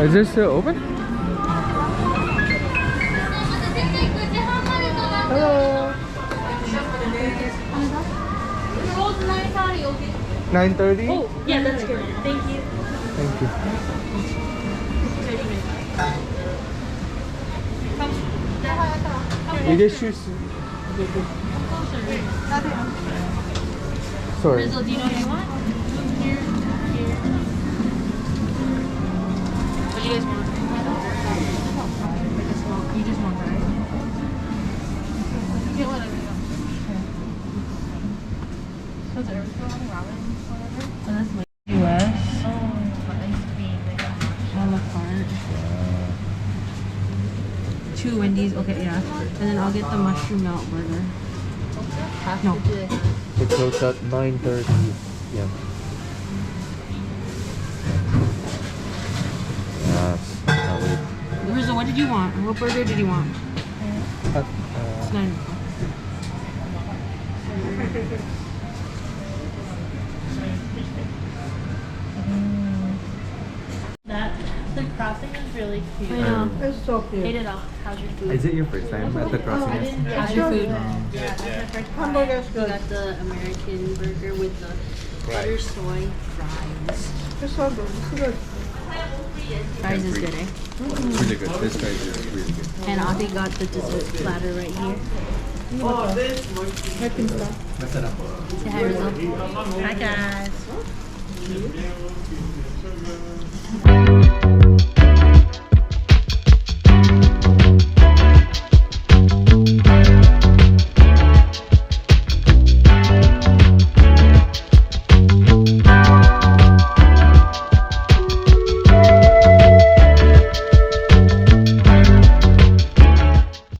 Is this still open? Hello. 9:30? Oh, yeah, that's good. Thank you. Thank you. You get shoes. Sorry. Rizzo, do you know what you want? Here, here. What do you guys want? You just want that. You get whatever you want. Those are ramen, whatever. Oh, that's my US. Oh, for ice cream. A la carte. 2 Wendy's, okay, yeah. And then I'll get the mushroom melt burger. No. It closed at 9:30. Yeah. Yes. Rizzo, what did you want? What burger did you want? It's 9. The crossing is really cute. I know. It's so cute. Ate it all. How's your food? Is it your first time at the crossing? How's your food? Yeah, that's my first time. Hamburger's We good. got the American burger with the butter soy fries. It's so good. It's good. Fries is good, eh? It's really good. This guy is really good. And Avi got the dessert platter right here. Say hi, Rizzo. Hi, guys.